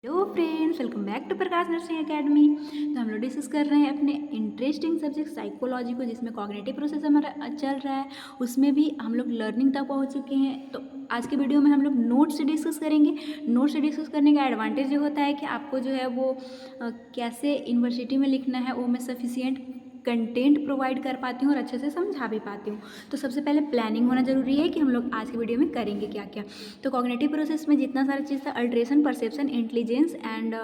Hello friends, welcome back to Prakash nursing academy. तो हम लोग डिस्कस कर रहे हैं अपने इंटरेस्टिंग सब्जेक्ट साइकोलॉजी को, जिसमें कॉग्निटिव प्रोसेस हमारा चल रहा है। उसमें भी हम लोग लर्निंग तक पहुंच चुके हैं। तो आज के वीडियो में हम लोग नोट से डिस्कस करेंगे। नोट से डिस्कस करने का एडवांटेज ये होता है कि आपको जो है वो कैसे यूनिवर्सिटी में लिखना है वो मैं सफिशिएंट कंटेंट प्रोवाइड कर पाती हूँ और अच्छे से समझा भी पाती हूँ। तो सबसे पहले प्लानिंग होना ज़रूरी है कि हम लोग आज के वीडियो में करेंगे क्या क्या। तो कॉग्निटिव प्रोसेस में जितना सारा चीज़ था, alteration, perception, intelligence and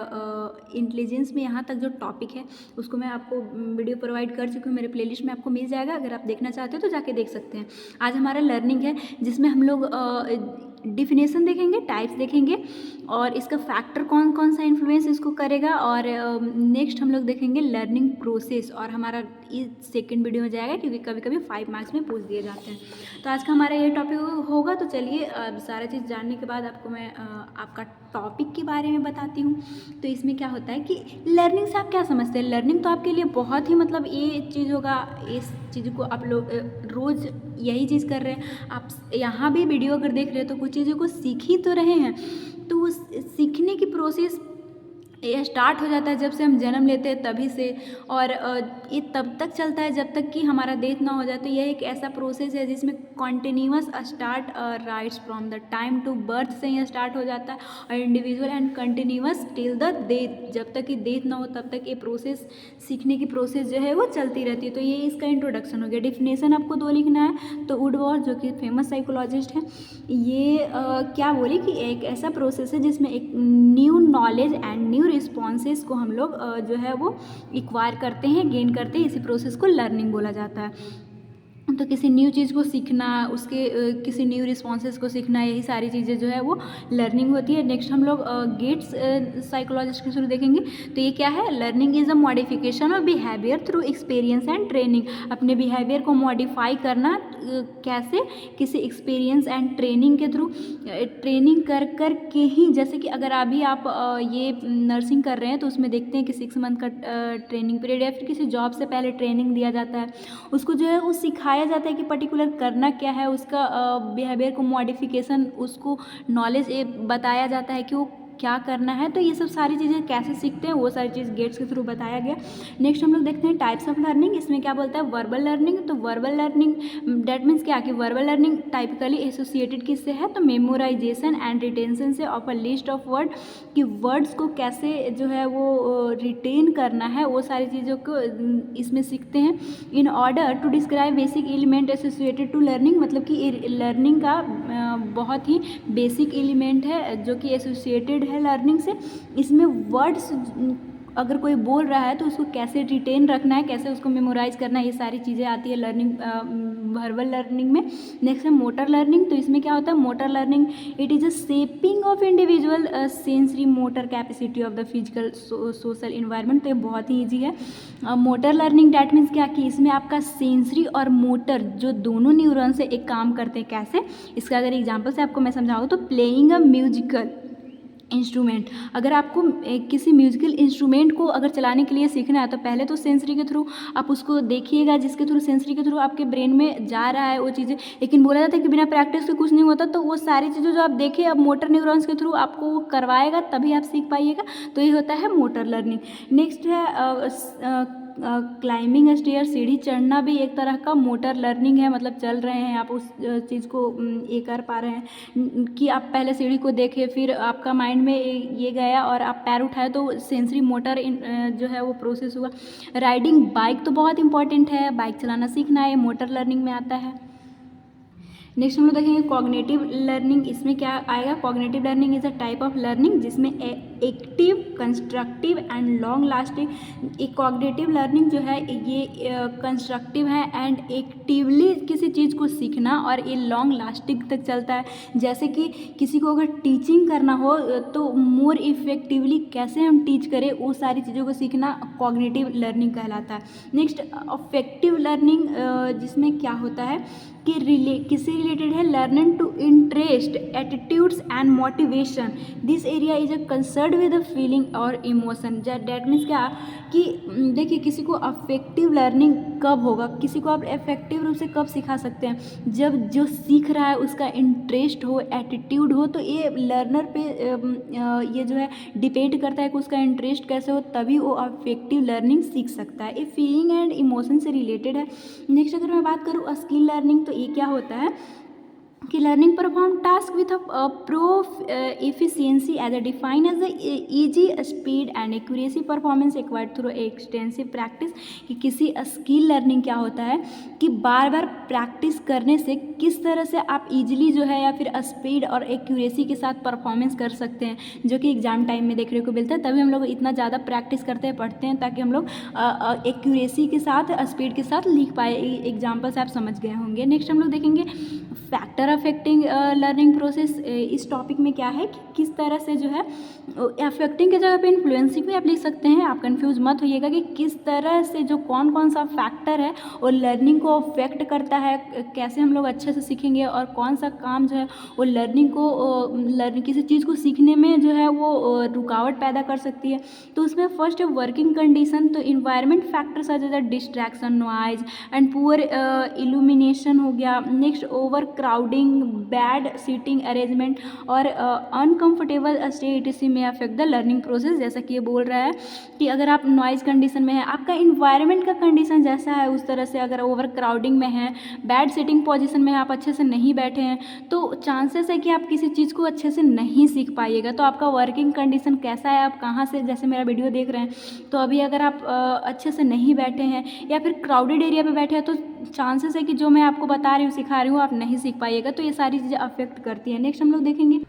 intelligence में यहाँ तक जो टॉपिक है उसको मैं आपको वीडियो प्रोवाइड कर चुकी हूँ। मेरे प्लेलिस्ट में आपको मिल जाएगा, अगर आप देखना चाहते हो तो जाके देख सकते हैं। आज हमारा लर्निंग है, जिसमें हम लोग डिफिनेशन देखेंगे, टाइप्स देखेंगे और इसका फैक्टर कौन कौन सा इन्फ्लुएंस इसको करेगा, और नेक्स्ट हम लोग देखेंगे लर्निंग प्रोसेस। और हमारा इस सेकंड वीडियो में जाएगा, क्योंकि कभी कभी 5 मार्क्स में पूछ दिए जाते हैं। तो आज का हमारा ये टॉपिक होगा। तो चलिए, सारा चीज़ जानने के बाद आपको मैं आपका टॉपिक के बारे में बताती हूँ। तो इसमें क्या होता है कि लर्निंग से आप क्या समझते हैं। लर्निंग तो आपके लिए बहुत ही मतलब ये चीज़ होगा, इस चीज़ को आप लोग रोज़ यही चीज़ कर रहे हैं। आप यहाँ भी वीडियो अगर देख रहे हो तो कुछ चीज़ों को सीख ही तो रहे हैं। तो उस सीखने की प्रोसेस ये स्टार्ट हो जाता है जब से हम जन्म लेते हैं तभी से, और ये तब तक चलता है जब तक कि हमारा डेथ ना हो जाए। तो यह एक ऐसा प्रोसेस है जिसमें continuous start rights from the time to birth से यह स्टार्ट हो जाता है, और individual and continuous till the death. जब तक कि डेथ ना हो तब तक ये प्रोसेस, सीखने की प्रोसेस जो है वो चलती रहती है। तो ये इसका इंट्रोडक्शन हो गया। डिफिनेशन आपको 2 लिखना है। तो वुडवर्थ, जो कि फेमस साइकोलॉजिस्ट हैं, ये क्या बोले कि एक ऐसा प्रोसेस है जिसमें एक new knowledge and new responses को हम लोग जो है वो एक्वायर करते हैं, गेन करते हैं। इसी प्रोसेस को लर्निंग बोला जाता है। तो किसी न्यू चीज़ को सीखना, उसके किसी न्यू रिस्पॉन्सेस को सीखना, यही सारी चीज़ें जो है वो लर्निंग होती है। नेक्स्ट हम लोग गेट्स साइकोलॉजिस्ट के थ्रू देखेंगे। तो ये क्या है, learning is a modification of behaviour through experience and training. अपने बिहेवियर को मॉडिफाई करना कैसे, किसी एक्सपीरियंस एंड ट्रेनिंग के थ्रू। ट्रेनिंग कर के ही, जैसे कि अगर अभी आप ये नर्सिंग कर रहे हैं तो उसमें देखते हैं कि 6 मंथ का ट्रेनिंग पीरियड, या फिर किसी जॉब से पहले ट्रेनिंग दिया जाता है। उसको जो है वो सिखाया जाता है कि पर्टिकुलर करना क्या है, उसका बिहेवियर को मॉडिफिकेशन, उसको नॉलेज बताया जाता है कि वो क्या करना है। तो ये सब सारी चीज़ें कैसे सीखते हैं वो सारी चीज़ गेट्स के थ्रू बताया गया। नेक्स्ट हम लोग देखते हैं टाइप्स ऑफ लर्निंग। इसमें क्या बोलता है, वर्बल लर्निंग। तो वर्बल लर्निंग डैट मीन्स क्या कि वर्बल लर्निंग टाइपिकली एसोसिएटेड किससे है, तो मेमोराइजेशन एंड रिटेंशन से of a list of word, कि वर्ड्स को कैसे जो है वो रिटेन करना है, वो सारी चीज़ों को इसमें सीखते हैं। In order to describe basic element associated to learning, मतलब कि लर्निंग का बहुत ही बेसिक एलिमेंट है जो कि एसोसिएटेड है लर्निंग से। इसमें वर्ड्स अगर कोई बोल रहा है तो उसको कैसे रिटेन रखना है, कैसे उसको मेमोराइज करना है, ये सारी चीज़ें आती है लर्निंग, वर्बल लर्निंग में। नेक्स्ट है मोटर लर्निंग। तो इसमें क्या होता है, motor learning it is a shaping of individual sensory motor capacity of the physical social environment. तो ये बहुत ही ईजी है। मोटर लर्निंग डैट मीन्स क्या कि इसमें आपका सेंसरी और मोटर जो दोनों न्यूरॉन से एक काम करते हैं। कैसे, इसका अगर एग्जाम्पल से आपको मैं समझाऊँ तो प्लेइंग अ म्यूजिकल इंस्ट्रूमेंट। अगर आपको किसी म्यूजिकल इंस्ट्रूमेंट को अगर चलाने के लिए सीखना है तो पहले तो सेंसरी के थ्रू आप उसको देखिएगा, जिसके थ्रू सेंसरी के थ्रू आपके ब्रेन में जा रहा है वो चीज़ें। लेकिन बोला जाता है कि बिना प्रैक्टिस के कुछ नहीं होता। तो वो सारी चीज़ें जो आप देखें, अब मोटर न्यूरॉन्स के थ्रू आपको वो करवाएगा तभी आप सीख पाइएगा। तो ये होता है मोटर लर्निंग। नेक्स्ट है क्लाइंबिंग स्टेयर, सीढ़ी चढ़ना भी एक तरह का मोटर लर्निंग है। मतलब चल रहे हैं आप, उस चीज़ को ये कर पा रहे हैं कि आप पहले सीढ़ी को देखें, फिर आपका माइंड में ये गया और आप पैर उठाए, तो सेंसरी मोटर जो है वो प्रोसेस हुआ। राइडिंग बाइक तो बहुत इंपॉर्टेंट है, बाइक चलाना सीखना है, मोटर लर्निंग में आता है। नेक्स्ट हम लोग देखेंगे कॉग्निटिव लर्निंग। इसमें क्या आएगा, cognitive learning is a type of learning जिसमें active, constructive and long lasting. एक कॉग्निटिव लर्निंग जो है ये कंस्ट्रक्टिव है एंड एक्टिवली किसी चीज़ को सीखना, और ये लॉन्ग लास्टिंग तक चलता है। जैसे कि किसी को अगर टीचिंग करना हो तो मोर इफेक्टिवली कैसे हम टीच करें, वो सारी चीज़ों को सीखना कॉग्निटिव लर्निंग कहलाता है। नेक्स्ट अफेक्टिव लर्निंग, जिसमें क्या होता है किससे रिलेटेड है? Learning to interest, attitudes and motivation. This area is a concern with the feeling और इमोशन। डैट मीन्स क्या कि देखिए, किसी को अफेक्टिव लर्निंग कब होगा, किसी को आप इफेक्टिव रूप से कब सिखा सकते हैं? जब जो सीख रहा है उसका इंटरेस्ट हो, एटीट्यूड हो। तो ये लर्नर पे ये जो है डिपेंड करता है कि उसका इंटरेस्ट कैसे हो, तभी वो अफेक्टिव लर्निंग सीख सकता है। ये फीलिंग एंड इमोशन से रिलेटेड है। नेक्स्ट अगर मैं बात करूँ स्किल लर्निंग, तो ये क्या होता है कि learning perform task with a proficiency as a define as easy speed and accuracy performance acquired through extensive practice. कि किसी स्किल लर्निंग क्या होता है कि बार बार प्रैक्टिस करने से किस तरह से आप इजीली जो है या फिर स्पीड और एक्यूरेसी के साथ परफॉर्मेंस कर सकते हैं, जो कि एग्जाम टाइम में देखने को मिलता है। तभी हम लोग इतना ज़्यादा प्रैक्टिस करते हैं, पढ़ते हैं, ताकि हम लोग एक्यूरेसी के साथ, स्पीड के साथ लिख पाए। एग्जाम्पल से आप समझ गए होंगे। नेक्स्ट हम लोग देखेंगे फैक्टर अफेक्टिंग लर्निंग प्रोसेस। इस टॉपिक में क्या है कि किस तरह से जो है अफेक्टिंग की जगह पे इन्फ्लुएंसिंग भी आप लिख सकते हैं। आप कंफ्यूज मत होइएगा कि किस तरह से जो कौन कौन सा फैक्टर है वो लर्निंग को अफेक्ट करता है, कैसे हम लोग अच्छे से सीखेंगे, और कौन सा काम जो है वो लर्निंग को किसी चीज़ को सीखने में जो है वो रुकावट पैदा कर सकती है। तो उसमें फर्स्ट है वर्किंग कंडीशन। तो इन्वायरमेंट फैक्टर्स आ जाता है, distraction, noise and poor illumination हो गया। Next overcrowding, bad seating arrangement और अनकंफर्टेबल स्टे में अफेक्ट द लर्निंग प्रोसेस। जैसा कि ये बोल रहा है कि अगर आप नॉइज कंडीशन में है, आपका इन्वायरमेंट का कंडीशन जैसा है उस तरह से, अगर ओवर क्राउडिंग में है, बैड सीटिंग पोजीशन में है, आप अच्छे से नहीं बैठे हैं, तो चांसेस है कि आप किसी चीज़ को अच्छे से नहीं सीख पाइएगा। तो आपका वर्किंग कंडीशन कैसा है, आप कहाँ से, जैसे मेरा वीडियो देख रहे हैं, तो अभी अगर आप अच्छे से नहीं बैठे हैं या फिर क्राउडेड एरिया पे बैठे हैं, तो चांसेस है कि जो मैं आपको बता रही हूँ, सिखा रही हूँ, आप नहीं सीख पाइएगा। तो ये सारी चीज़ें अफेक्ट करती हैं। नेक्स्ट हम लोग देखेंगे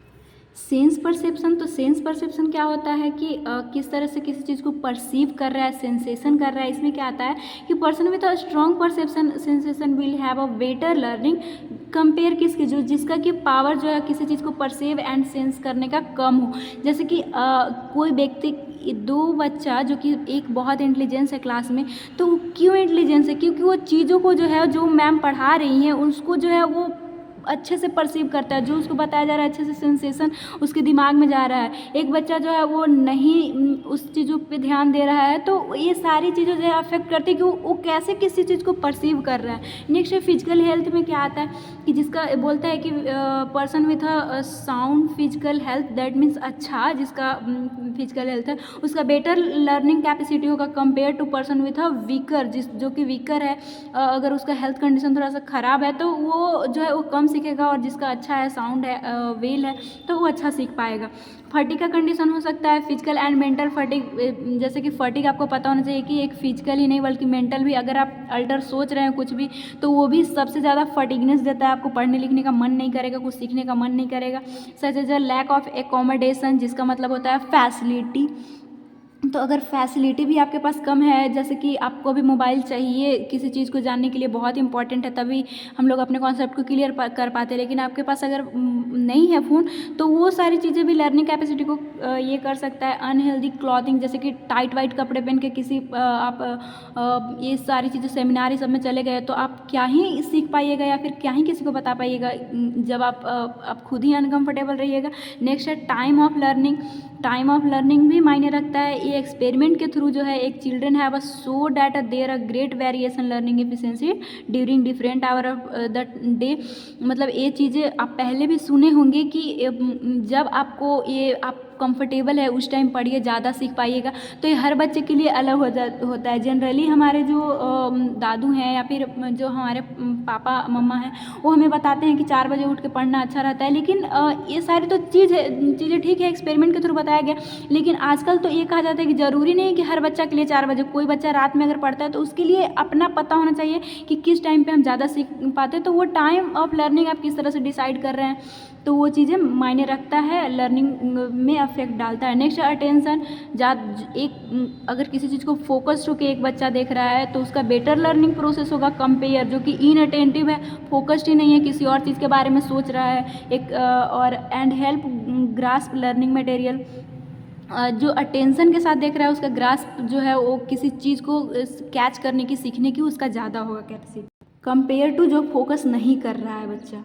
सेंस परसेप्शन। तो सेंस परसेप्शन क्या होता है कि किस तरह से किसी चीज़ को परसीव कर रहा है, सेंसेशन कर रहा है। इसमें क्या आता है कि person with a strong perception sensation will have a better learning compare किसके, जो जिसका कि पावर जो है किसी चीज़ को परसेव एंड सेंस करने का कम हो। जैसे कि कोई व्यक्ति, दो बच्चा जो कि एक बहुत इंटेलिजेंस है क्लास में, तो वो क्यों इंटेलिजेंस है? क्योंकि वो चीज़ों को जो है, जो मैम पढ़ा रही हैं उसको जो है वो अच्छे से परसीव करता है, जो उसको बताया जा रहा है अच्छे से सेंसेशन उसके दिमाग में जा रहा है। एक बच्चा जो है वो नहीं उस चीज़ों पे ध्यान दे रहा है, तो ये सारी चीज़ें जो है अफेक्ट करती है कि वो कैसे किसी चीज़ को परसीव कर रहा है। नेक्स्ट है फिजिकल हेल्थ में क्या आता है कि जिसका बोलता है कि person with a sound physical health, that means अच्छा जिसका फिजिकल हेल्थ है, उसका बेटर लर्निंग कैपेसिटी होगा compare to person with a weaker, जो कि वीकर है, अगर उसका हेल्थ कंडीशन थोड़ा सा ख़राब है तो वो जो है वो कम सीखेगा, और जिसका अच्छा है, साउंड है, वेल है, तो वो अच्छा सीख पाएगा। फटीग का कंडीशन हो सकता है फिजिकल एंड मेंटल फटीग। जैसे कि फटीग आपको पता होना चाहिए कि एक फिजिकल ही नहीं बल्कि मेंटल भी, अगर आप अल्टर सोच रहे हैं कुछ भी, तो वो भी सबसे ज़्यादा फटीगनेस देता है, आपको पढ़ने लिखने का मन नहीं करेगा, कुछ सीखने का मन नहीं करेगा। Such as a lack of accommodation, जिसका मतलब होता है फैसिलिटी। तो अगर फैसिलिटी भी आपके पास कम है, जैसे कि आपको भी मोबाइल चाहिए किसी चीज़ को जानने के लिए, बहुत इंपॉर्टेंट है, तभी हम लोग अपने कॉन्सेप्ट को क्लियर कर पाते हैं, लेकिन आपके पास अगर नहीं है फ़ोन, तो वो सारी चीज़ें भी लर्निंग कैपेसिटी को ये कर सकता है। अनहेल्दी क्लॉथिंग, जैसे कि टाइट वाइट कपड़े पहन के किसी आप ये सारी चीज़ें सेमिनार ये सब में चले गए, तो आप क्या ही सीख पाइएगा या फिर क्या ही किसी को बता पाइएगा, जब आप खुद ही अनकंफर्टेबल रहिएगा। नेक्स्ट है time of learning. Time of learning भी मायने रखता है। ये एक्सपेरिमेंट के थ्रू जो है एक children have a so that there a great variation learning efficiency during different hour of the day. मतलब ये चीज़ें आप पहले भी सुने होंगे कि जब आपको ये आप कंफर्टेबल है उस टाइम पढ़िए, ज़्यादा सीख पाइएगा। तो ये हर बच्चे के लिए अलग होता है। जनरली हमारे जो दादू हैं या फिर जो हमारे पापा मम्मा हैं, वो हमें बताते हैं कि 4 बजे उठ के पढ़ना अच्छा रहता है, लेकिन ये सारी तो चीज़ें ठीक है, एक्सपेरिमेंट के थ्रू बताया गया, लेकिन आजकल तो ये कहा जाता है कि ज़रूरी नहीं है कि हर बच्चा के लिए 4 बजे। कोई बच्चा रात में अगर पढ़ता है तो उसके लिए अपना पता होना चाहिए कि किस टाइम पे हम ज़्यादा सीख पाते हैं। तो वो टाइम ऑफ लर्निंग आप किस तरह से डिसाइड कर रहे हैं, तो वो चीज़ें मायने रखता है, लर्निंग में अफेक्ट डालता है। Next attention. अगर किसी चीज़ को फोकस्ड होकर एक बच्चा देख रहा है तो उसका बेटर लर्निंग प्रोसेस होगा कंपेयर, जो कि इनअटेंटिव है, फोकस्ड ही नहीं है, किसी और चीज़ के बारे में सोच रहा है और and help grasp learning material. जो अटेंशन के साथ देख रहा है उसका ग्रास्प जो है वो किसी चीज़ को कैच करने की, सीखने की उसका ज़्यादा होगा कैपेसिटी। कंपेयर टू जो फोकस नहीं कर रहा है बच्चा।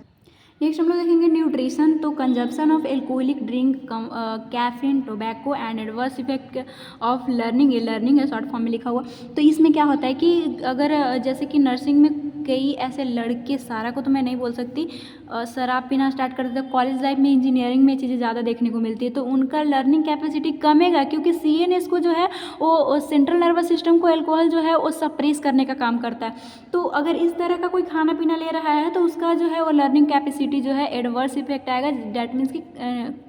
नेक्स्ट हम लोग देखेंगे न्यूट्रिशन। तो consumption of alcoholic drink, caffeine, tobacco and adverse effect of learning, ये लर्निंग है शॉर्ट फॉर्म में लिखा हुआ। तो इसमें क्या होता है कि अगर जैसे कि नर्सिंग में कई ऐसे लड़के, सारा को तो मैं नहीं बोल सकती, शराब पीना स्टार्ट कर देते हैं। कॉलेज लाइफ में, इंजीनियरिंग में चीज़ें ज़्यादा देखने को मिलती है, तो उनका लर्निंग कैपेसिटी कमेगा, क्योंकि CNS को जो है वो सेंट्रल नर्वस सिस्टम को अल्कोहल जो है वो सप्रेस करने का काम करता है। तो अगर इस तरह का कोई खाना पीना ले रहा है तो उसका जो है वो लर्निंग कैपेसिटी जो है एडवर्स इफेक्ट आएगा, डैट मीन्स की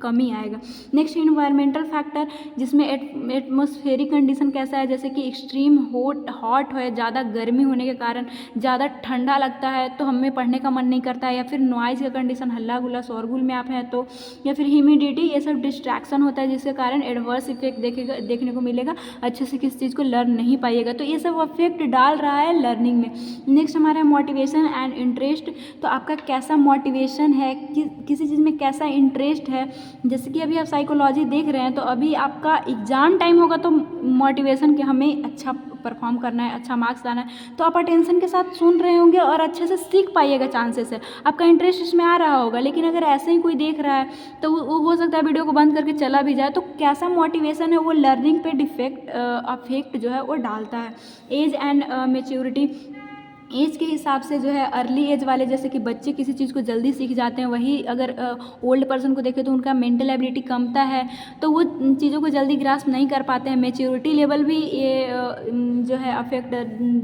कमी आएगा। नेक्स्ट इन्वायरमेंटल फैक्टर, जिसमें एटमॉस्फेरिक कंडीशन कैसा है, जैसे कि एक्सट्रीम हॉट है, ज़्यादा गर्मी होने के कारण ज़्यादा ठंडा लगता है तो हमें पढ़ने का मन नहीं करता है, या फिर नॉइज़ का कंडीशन, हल्ला गुल्ला शोरगुल में आप हैं तो, या फिर ह्यूमिडिटी, ये सब डिस्ट्रैक्शन होता है जिसके कारण एडवर्स इफेक्ट देखने को मिलेगा, अच्छे से किसी चीज़ को लर्न नहीं पाइएगा। तो ये सब इफेक्ट डाल रहा है लर्निंग में। नेक्स्ट हमारा मोटिवेशन एंड इंटरेस्ट। तो आपका कैसा मोटिवेशन है, किसी चीज़ में कैसा इंटरेस्ट है। जैसे कि अभी आप साइकोलॉजी देख रहे हैं तो अभी आपका एग्ज़ाम टाइम होगा तो मोटिवेशन कि हमें अच्छा परफॉर्म करना है, अच्छा मार्क्स लाना है, तो आप अटेंशन के साथ सुन रहे होंगे और अच्छे से सीख पाइएगा, चांसेस है आपका इंटरेस्ट इसमें आ रहा होगा। लेकिन अगर ऐसे ही कोई देख रहा है तो वो हो सकता है वीडियो को बंद करके चला भी जाए। तो कैसा मोटिवेशन है वो लर्निंग पे अफेक्ट जो है वो डालता है। एज एंड मेच्योरिटी, एज के हिसाब से जो है अर्ली एज वाले, जैसे कि बच्चे किसी चीज़ को जल्दी सीख जाते हैं, वही अगर ओल्ड पर्सन को देखें तो उनका मेंटल एबिलिटी कमता है, तो वो चीज़ों को जल्दी ग्रास्प नहीं कर पाते हैं। मैच्योरिटी लेवल भी ये जो है अफेक्ट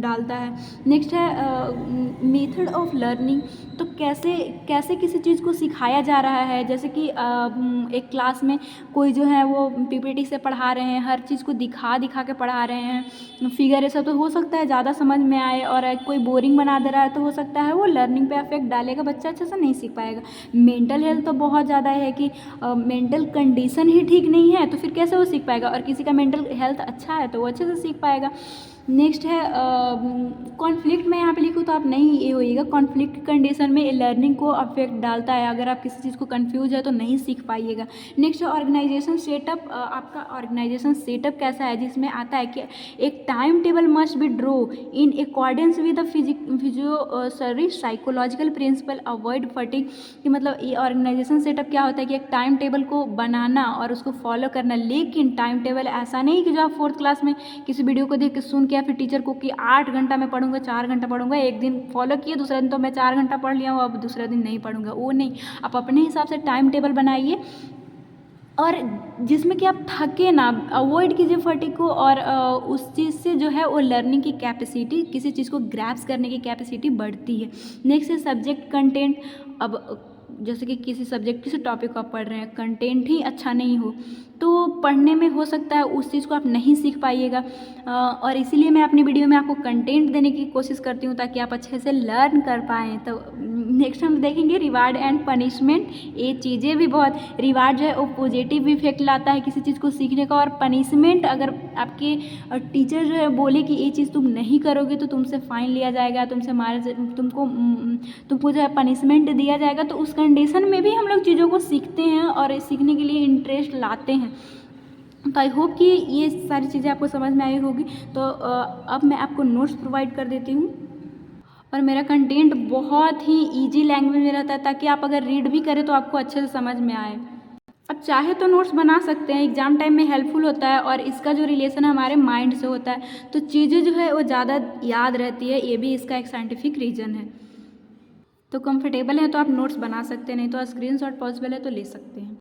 डालता है। नेक्स्ट है मेथड ऑफ लर्निंग। तो कैसे कैसे किसी चीज़ को सिखाया जा रहा है, जैसे कि एक क्लास में कोई जो है वो PPT से पढ़ा रहे हैं, हर चीज़ को दिखा के पढ़ा रहे हैं, फिगर ये सब, तो हो सकता है ज़्यादा समझ में आए, और कोई बोरिंग बना दे रहा है तो हो सकता है वो लर्निंग पे अफेक्ट डालेगा, बच्चा अच्छे से नहीं सीख पाएगा। मेंटल हेल्थ तो बहुत ज़्यादा है कि मेंटल कंडीशन ही ठीक नहीं है तो फिर कैसे वो सीख पाएगा, और किसी का मेंटल हेल्थ अच्छा है तो वो अच्छे से सीख पाएगा। नेक्स्ट है कॉन्फ्लिक्ट। में यहाँ पे लिखूँ तो आप नहीं ये होइएगा, कॉन्फ्लिक्ट कंडीशन में लर्निंग को अफेक्ट डालता है। अगर आप किसी चीज़ को कंफ्यूज है तो नहीं सीख पाइएगा। नेक्स्ट है ऑर्गेनाइजेशन सेटअप। आपका ऑर्गेनाइजेशन सेटअप कैसा है, जिसमें आता है कि एक time table must be draw in accordance with the physiological psychological principle, avoid fatigue. कि मतलब ये ऑर्गेनाइजेशन सेटअप क्या होता है कि एक टाइम टेबल को बनाना और उसको फॉलो करना, लेकिन टाइम टेबल ऐसा नहीं कि जो आप 4th क्लास में किसी वीडियो को देख के सुन के या फिर टीचर को कि 8 घंटा मैं पढ़ूंगा, 4 घंटा पढ़ूंगा, एक दिन फॉलो किए, दूसरा दिन तो मैं 4 घंटा पढ़ लिया हूँ, अब दूसरा दिन नहीं पढ़ूंगा, वो नहीं। आप अपने हिसाब से टाइम टेबल बनाइए और जिसमें कि आप थके ना, अवॉइड कीजिए फटीग को, और उस चीज़ से जो है वो लर्निंग की कैपेसिटी, किसी चीज़ को ग्रैप्स करने की कैपेसिटी बढ़ती है। नेक्स्ट है सब्जेक्ट कंटेंट। अब जैसे कि किसी सब्जेक्ट, किसी टॉपिक को आप पढ़ रहे हैं, कंटेंट ही अच्छा नहीं हो तो पढ़ने में हो सकता है उस चीज़ को आप नहीं सीख पाइएगा, और इसीलिए मैं अपनी वीडियो में आपको कंटेंट देने की कोशिश करती हूँ ताकि आप अच्छे से लर्न कर पाएँ। तो नेक्स्ट हम देखेंगे रिवार्ड एंड पनिशमेंट। ये चीज़ें भी बहुत, रिवार्ड जो है वो पॉजिटिव इफेक्ट लाता है किसी चीज़ को सीखने का, और पनिशमेंट, अगर आपके टीचर जो है बोले कि ये चीज़ तुम नहीं करोगे तो तुमसे फाइन लिया जाएगा, तुमसे तुमको जो है पनिशमेंट दिया जाएगा, तो उस कंडीशन में भी हम लोग चीज़ों को सीखते हैं और सीखने के लिए इंटरेस्ट लाते हैं। तो आई होप कि ये सारी चीज़ें आपको समझ में आई होगी। तो अब मैं आपको नोट्स प्रोवाइड कर देती हूँ, और मेरा कंटेंट बहुत ही इजी लैंग्वेज में रहता है ताकि आप अगर रीड भी करें तो आपको अच्छे से समझ में आए। अब चाहे तो नोट्स बना सकते हैं, एग्ज़ाम टाइम में हेल्पफुल होता है, और इसका जो रिलेशन है हमारे माइंड से होता है, तो चीज़ें जो है वो ज़्यादा याद रहती है, ये भी इसका एक साइंटिफिक रीज़न है। तो कंफर्टेबल है तो आप नोट्स बना सकते हैं, नहीं तो स्क्रीनशॉट पॉसिबल है तो ले सकते हैं।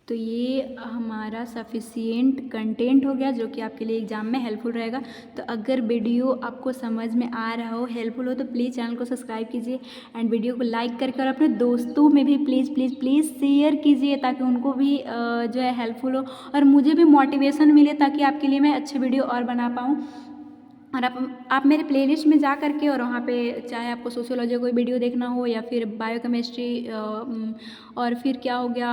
तो ये हमारा सफिशिएंट कंटेंट हो गया जो कि आपके लिए एग्ज़ाम में हेल्पफुल रहेगा। तो अगर वीडियो आपको समझ में आ रहा हो, हेल्पफुल हो, तो प्लीज़ चैनल को सब्सक्राइब कीजिए एंड वीडियो को लाइक करके और अपने दोस्तों में भी प्लीज़ प्लीज़ प्लीज़ शेयर कीजिए ताकि उनको भी जो है हेल्पफुल हो और मुझे भी मोटिवेशन मिले ताकि आपके लिए मैं अच्छे वीडियो और बना पाऊँ। और आप मेरे प्लेलिस्ट में जा करके और वहाँ पे चाहे आपको सोशियोलॉजी कोई वीडियो देखना हो या फिर बायोकेमिस्ट्री और फिर क्या हो गया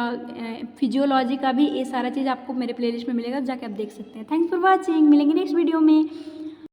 फिजियोलॉजी का भी, ये सारा चीज़ आपको मेरे प्लेलिस्ट में मिलेगा, जाके आप देख सकते हैं। थैंक्स फॉर वॉचिंग, मिलेंगे नेक्स्ट वीडियो में।